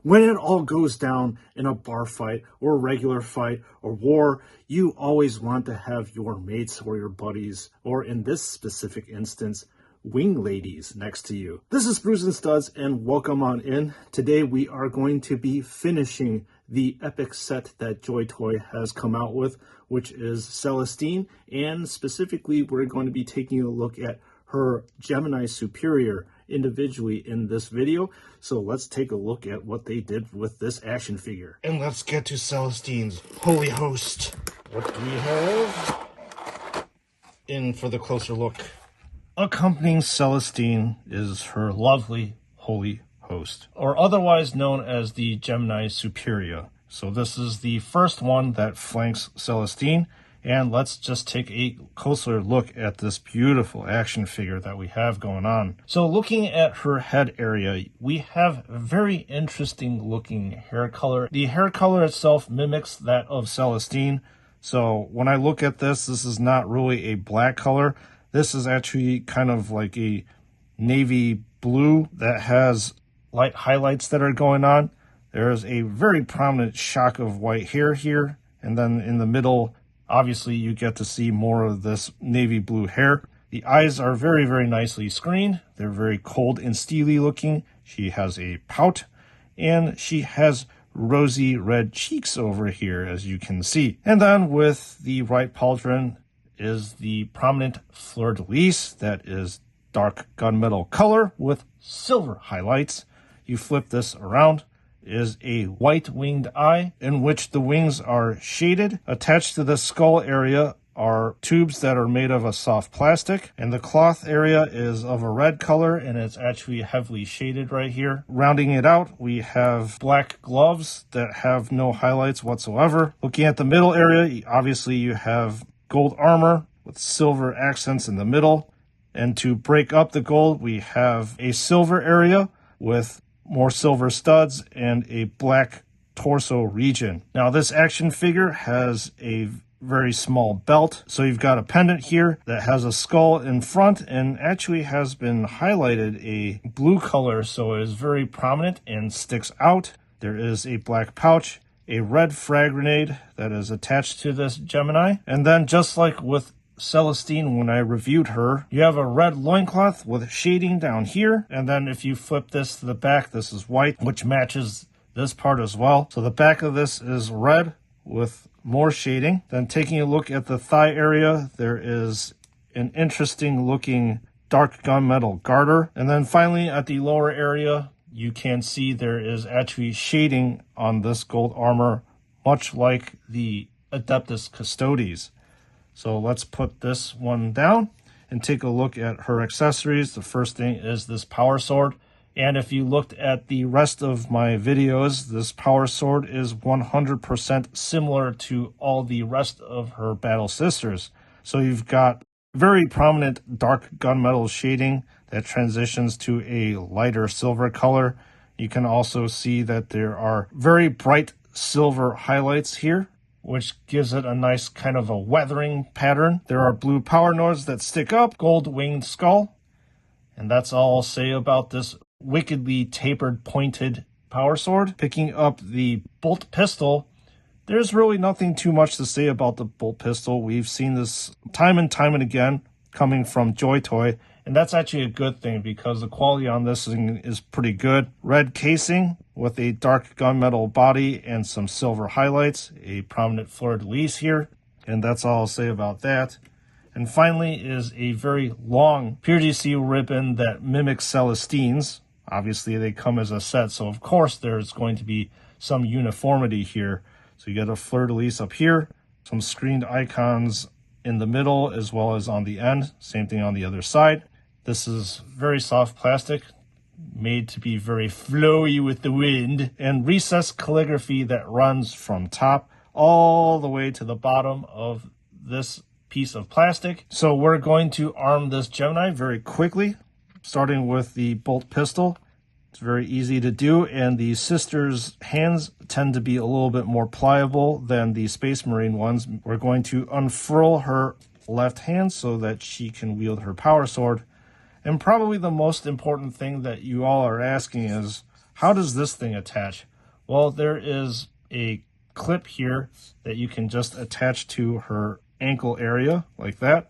When it all goes down in a bar fight or a regular fight or war, you always want to have your mates or your buddies, or in this specific instance, wing ladies next to you. This is Brews and Studs, and welcome on in. Today we are going to be finishing the epic set that JoyToy has come out with, which is Celestine, and specifically we're going to be taking a look at her Gemini Superior individually in this video. So let's take a look at what they did with this action figure. And let's get to Celestine's holy host. What do we have in for the closer look? Accompanying Celestine is her lovely holy host, or otherwise known as the Gemini Superia. So this is the first one that flanks Celestine. And let's just take a closer look at this beautiful action figure that we have going on. So looking at her head area, we have a very interesting looking hair color. The hair color itself mimics that of Celestine. So when I look at this, this is not really a black color. This is actually kind of like a navy blue that has light highlights that are going on. There is a very prominent shock of white hair here. And then in the middle, obviously, you get to see more of this navy blue hair. The eyes are very, very nicely screened. They're very cold and steely looking. She has a pout, and she has rosy red cheeks over here, as you can see. And then with the right pauldron is the prominent fleur-de-lis that is dark gunmetal color with silver highlights. You flip this around, is a white-winged eye in which the wings are shaded. Attached to the skull area are tubes that are made of a soft plastic, and the cloth area is of a red color, and it's actually heavily shaded right here. Rounding it out, we have black gloves that have no highlights whatsoever. Looking at the middle area, obviously you have gold armor with silver accents in the middle, and to break up the gold, we have a silver area with more silver studs and a black torso region. Now this action figure has a very small belt. So you've got a pendant here that has a skull in front and actually has been highlighted a blue color, so it is very prominent and sticks out. There is a black pouch, a red frag grenade that is attached to this Gemini. And then just like with Celestine, when I reviewed her, you have a red loincloth with shading down here, and then if you flip this to the back, this is white, which matches this part as well. So the back of this is red with more shading. Then taking a look at the thigh area, there is an interesting looking dark gunmetal garter. And then finally at the lower area, you can see there is actually shading on this gold armor, much like the Adeptus Custodes. So let's put this one down and take a look at her accessories. The first thing is this power sword. And if you looked at the rest of my videos, this power sword is 100% similar to all the rest of her battle sisters. So you've got very prominent dark gunmetal shading that transitions to a lighter silver color. You can also see that there are very bright silver highlights here, which gives it a nice kind of a weathering pattern. There are blue power nodes that stick up, gold winged skull. And that's all I'll say about this wickedly tapered pointed power sword. Picking up the bolt pistol, there's really nothing too much to say about the bolt pistol. We've seen this time and time and again coming from JoyToy, and that's actually a good thing because the quality on this thing is pretty good. Red casing with a dark gunmetal body and some silver highlights, a prominent fleur-de-lis here, and that's all I'll say about that. And finally is a very long PRGC ribbon that mimics Celestine's. Obviously they come as a set, so of course there's going to be some uniformity here. So you get a fleur-de-lis up here, some screened icons in the middle as well as on the end, same thing on the other side. This is very soft plastic, made to be very flowy with the wind, and recessed calligraphy that runs from top all the way to the bottom of this piece of plastic. So we're going to arm this Gemini very quickly, starting with the bolt pistol. It's very easy to do, and the sister's hands tend to be a little bit more pliable than the Space Marine ones. We're going to unfurl her left hand so that she can wield her power sword. And probably the most important thing that you all are asking is, how does this thing attach? Well, there is a clip here that you can just attach to her ankle area like that.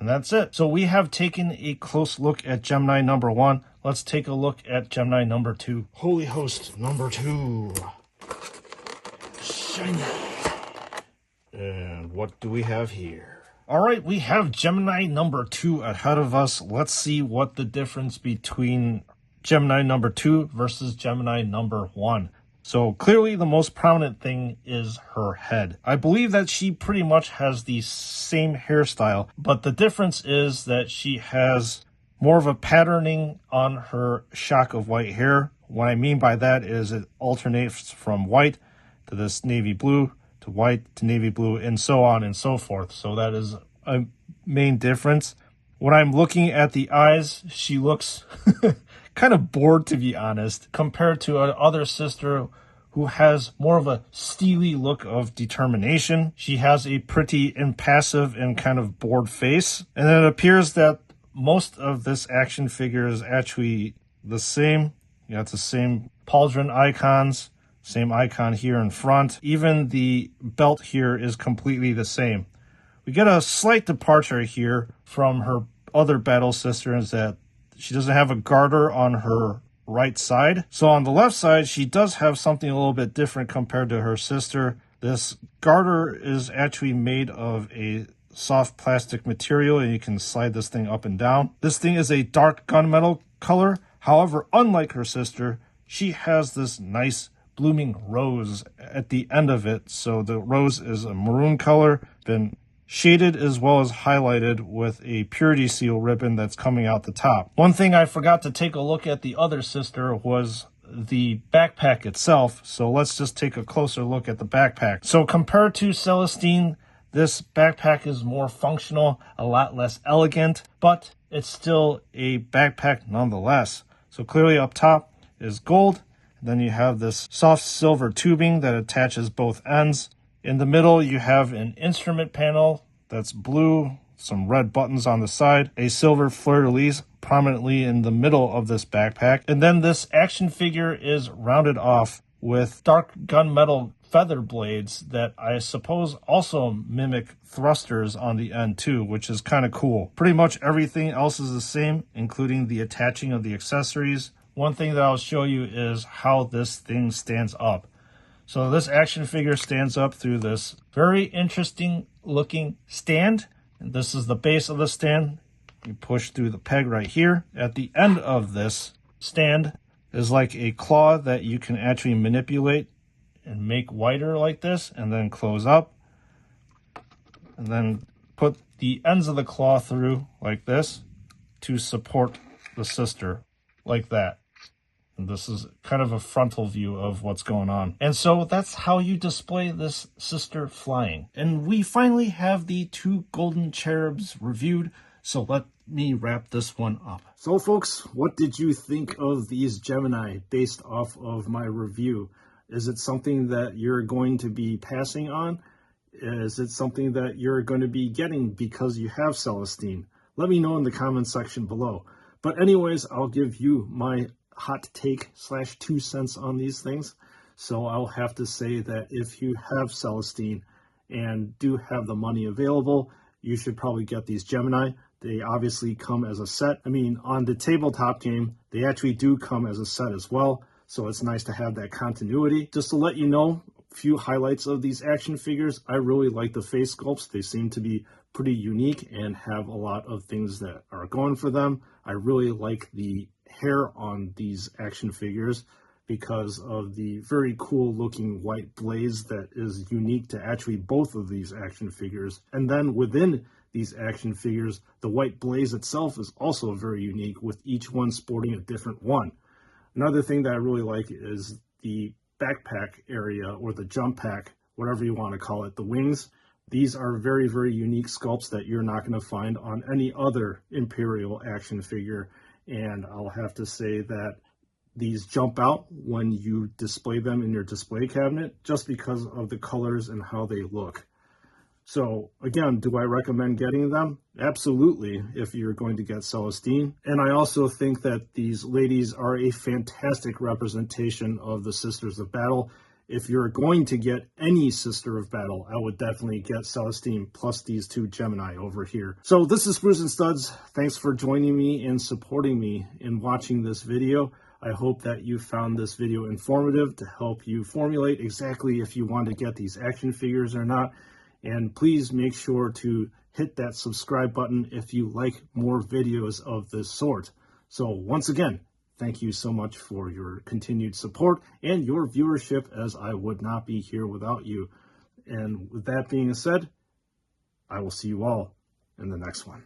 And that's it. So we have taken a close look at Gemini number 1. Let's take a look at Gemini number 2. Holy Host number 2. Shiny. And what do we have here? All right, we have Gemini number 2 ahead of us. Let's see what the difference between Gemini number 2 versus Gemini number 1. So clearly the most prominent thing is her head. I believe that she pretty much has the same hairstyle, but the difference is that she has more of a patterning on her shock of white hair. What I mean by that is it alternates from white to this navy blue to white to navy blue and so on and so forth. So that is a main difference. When I'm looking at the eyes, she looks kind of bored, to be honest, compared to her other sister who has more of a steely look of determination. She has a pretty impassive and kind of bored face. And it appears that most of this action figure is actually the same. You got the same pauldron icons, same icon here in front. Even the belt here is completely the same. We get a slight departure here from her other battle sister, is that she doesn't have a garter on her right side. So on the left side, she does have something a little bit different compared to her sister. This garter is actually made of a soft plastic material, and you can slide this thing up and down. This thing is a dark gunmetal color. However, unlike her sister, she has this nice blooming rose at the end of it. So the rose is a maroon color, been shaded as well as highlighted with a purity seal ribbon that's coming out the top. One thing I forgot to take a look at the other sister was the backpack itself. So let's just take a closer look at the backpack. So compared to Celestine, this backpack is more functional, a lot less elegant, but it's still a backpack nonetheless. So clearly up top is gold. Then you have this soft silver tubing that attaches both ends. In the middle, you have an instrument panel that's blue, some red buttons on the side, a silver fleur-de-lis prominently in the middle of this backpack. And then this action figure is rounded off with dark gunmetal feather blades that I suppose also mimic thrusters on the end too, which is kind of cool. Pretty much everything else is the same, including the attaching of the accessories. One thing that I'll show you is how this thing stands up. So this action figure stands up through this very interesting looking stand. And this is the base of the stand. You push through the peg right here. At the end of this stand is like a claw that you can actually manipulate and make wider like this, and then close up. And then put the ends of the claw through like this to support the sister like that. And this is kind of a frontal view of what's going on. And so that's how you display this sister flying. And we finally have the 2 golden cherubs reviewed. So let me wrap this one up. So folks, what did you think of these Gemini based off of my review? Is it something that you're going to be passing on? Is it something that you're going to be getting because you have Celestine? Let me know in the comment section below. But anyways, I'll give you my hot take / 2 cents on these things. So I'll have to say that if you have Celestine and do have the money available, you should probably get these Gemini. They obviously come as a set. I mean, on the tabletop game, they actually do come as a set as well. So it's nice to have that continuity. Just to let you know, a few highlights of these action figures. I really like the face sculpts. They seem to be pretty unique and have a lot of things that are going for them. I really like the hair on these action figures because of the very cool looking white blaze that is unique to actually both of these action figures. And then within these action figures, the white blaze itself is also very unique, with each one sporting a different one. Another thing that I really like is the backpack area, or the jump pack, whatever you want to call it, the wings. These are very, very unique sculpts that you're not going to find on any other Imperial action figure. And I'll have to say that these jump out when you display them in your display cabinet just because of the colors and how they look. So again, do I recommend getting them? Absolutely, if you're going to get Celestine. And I also think that these ladies are a fantastic representation of the Sisters of Battle. If you're going to get any Sister of Battle, I would definitely get Celestine plus these two Gemini over here. So this is Screws and Studs. Thanks for joining me and supporting me in watching this video. I hope that you found this video informative to help you formulate exactly if you want to get these action figures or not. And please make sure to hit that subscribe button if you like more videos of this sort. So once again, thank you so much for your continued support and your viewership, as I would not be here without you. And with that being said, I will see you all in the next one.